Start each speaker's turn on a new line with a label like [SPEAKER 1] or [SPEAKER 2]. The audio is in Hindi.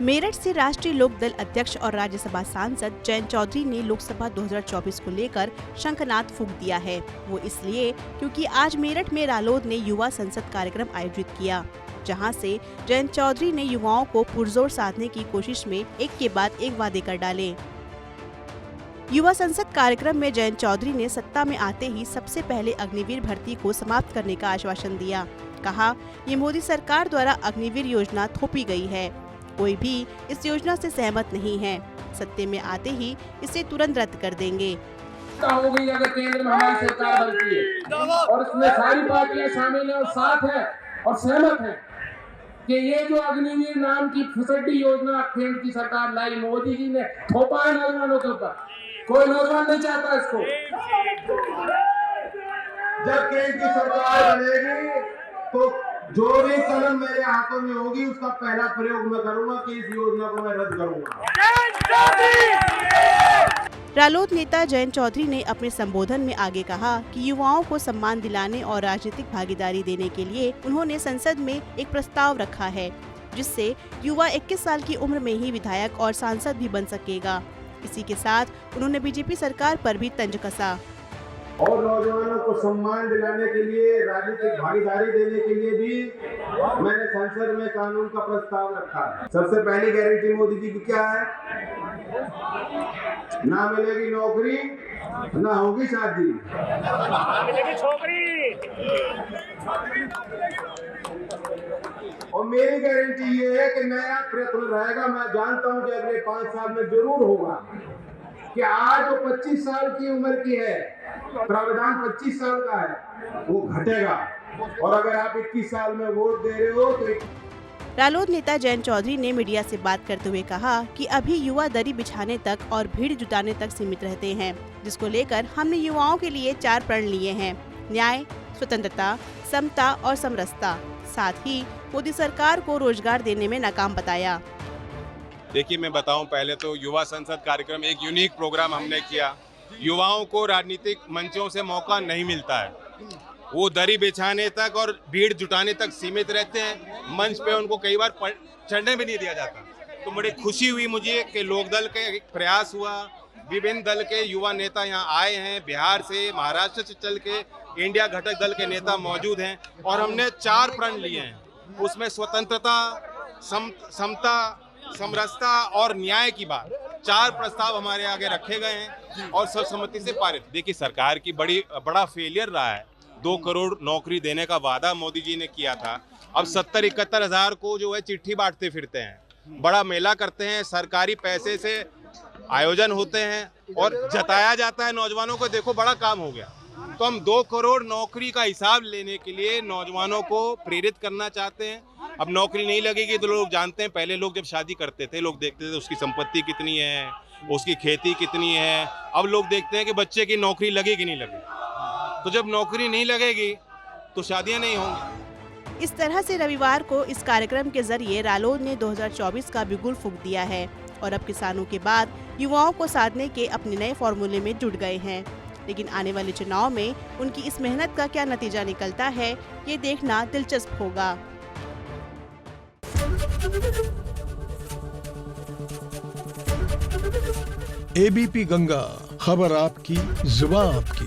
[SPEAKER 1] मेरठ से राष्ट्रीय लोकदल अध्यक्ष और राज्यसभा सांसद जयंत चौधरी ने लोकसभा 2024 को लेकर शंखनाद फूंक दिया है। वो इसलिए क्योंकि आज मेरठ में रालोद ने युवा संसद कार्यक्रम आयोजित किया, जहां से जयंत चौधरी ने युवाओं को पुरजोर साधने की कोशिश में एक के बाद एक वादे कर डाले। युवा संसद कार्यक्रम में जयंत चौधरी ने सत्ता में आते ही सबसे पहले अग्निवीर भर्ती को समाप्त करने का आश्वासन दिया। कहा, ये मोदी सरकार द्वारा अग्निवीर योजना थोपी गई है, कोई भी इस योजना से सहमत नहीं है। सत्ते में आते ही इसे तुरंत रद्द कर देंगे।
[SPEAKER 2] हो गई अगर केंद्र में हमारी सरकार बनती है और इसमें सारी पार्टियां शामिल हैं और साथ हैं और सहमत हैं कि ये जो अग्निवीर नाम की फुसड्डी योजना केंद्र की सरकार लाई, मोदी जी ने थोपा है नौजवानों के ऊपर। कोई नौजवान नहीं चाहता इसको।
[SPEAKER 3] जब केंद्र की सरकार बनेगी तो जो भी कलम मेरे हाथों में होगी उसका पहला प्रयोग मैं करूंगा कि इस योजना को मैं रद्द करूंगा।
[SPEAKER 1] रालोद नेता जयंत चौधरी ने अपने संबोधन में आगे कहा कि युवाओं को सम्मान दिलाने और राजनीतिक भागीदारी देने के लिए उन्होंने संसद में एक प्रस्ताव रखा है, जिससे युवा 21 साल की उम्र में ही विधायक और सांसद भी बन सकेगा। इसी के साथ उन्होंने बीजेपी सरकार पर भी तंज कसा
[SPEAKER 3] और नौजवानों को सम्मान दिलाने के लिए, राजनीतिक भागीदारी देने के लिए भी मैंने संसद में कानून का प्रस्ताव रखा है। सबसे पहली गारंटी मोदी जी की क्या है? ना मिलेगी नौकरी, ना होगी शादी,
[SPEAKER 4] ना मिलेगी छोकरी।
[SPEAKER 3] और मेरी गारंटी ये है कि नया प्रयत्न रहेगा। मैं जानता हूं कि अगले 5 साल में जरूर होगा कि आज जो 25 साल की उम्र की है, प्रावधान 25 साल का है, वो घटेगा। और अगर आप 21 साल में वोट दे रहे हो तो
[SPEAKER 1] रालोद नेता जयंत चौधरी ने मीडिया से बात करते हुए कहा कि अभी युवा दरी बिछाने तक और भीड़ जुटाने तक सीमित रहते हैं, जिसको लेकर हमने युवाओं के लिए 4 प्रण लिए हैं: न्याय, स्वतंत्रता, समता और समरसता। साथ ही मोदी सरकार को रोजगार देने में नाकाम बताया।
[SPEAKER 5] देखिए, मैं बताऊं, पहले तो युवा संसद कार्यक्रम एक यूनिक प्रोग्राम हमने किया। युवाओं को राजनीतिक मंचों से मौका नहीं मिलता है, वो दरी बिछाने तक और भीड़ जुटाने तक सीमित रहते हैं। मंच पे उनको कई बार चढ़ने भी नहीं दिया जाता। तो बड़ी खुशी हुई मुझे कि लोकदल का एक प्रयास हुआ, विभिन्न दल के युवा नेता यहाँ आए हैं, बिहार से, महाराष्ट्र से चल के इंडिया घटक दल के नेता मौजूद हैं और हमने 4 प्रण लिए हैं। उसमें स्वतंत्रता, समता, समरसता और न्याय की बात, 4 प्रस्ताव हमारे आगे रखे गए हैं और सर्वसम्मति से पारित। देखिए, सरकार की बड़ा फेलियर रहा है। 2 करोड़ नौकरी देने का वादा मोदी जी ने किया था, अब 70-71 हजार को जो है चिट्ठी बांटते फिरते हैं, बड़ा मेला करते हैं, सरकारी पैसे से आयोजन होते हैं और जताया जाता है नौजवानों को देखो बड़ा काम हो गया। तो हम 2 करोड़ नौकरी का हिसाब लेने के लिए नौजवानों को प्रेरित करना चाहते हैं। अब नौकरी नहीं लगेगी तो लोग जानते हैं, पहले लोग जब शादी करते थे लोग देखते थे उसकी संपत्ति कितनी है, उसकी खेती कितनी है। अब लोग देखते हैं कि बच्चे की नौकरी लगेगी नहीं लगेगी। तो जब नौकरी नहीं लगेगी तो शादियां नहीं होंगी।
[SPEAKER 1] इस तरह से रविवार को इस कार्यक्रम के जरिए रालोद ने 2024 का बिगुल फूंक दिया है और अब किसानों के बाद युवाओं को साधने के अपने नए फॉर्मूले में जुट गए हैं। लेकिन आने वाले चुनाव में उनकी इस मेहनत का क्या नतीजा निकलता है, ये देखना दिलचस्प होगा।
[SPEAKER 6] एबीपी गंगा, खबर आपकी, जुबान आपकी।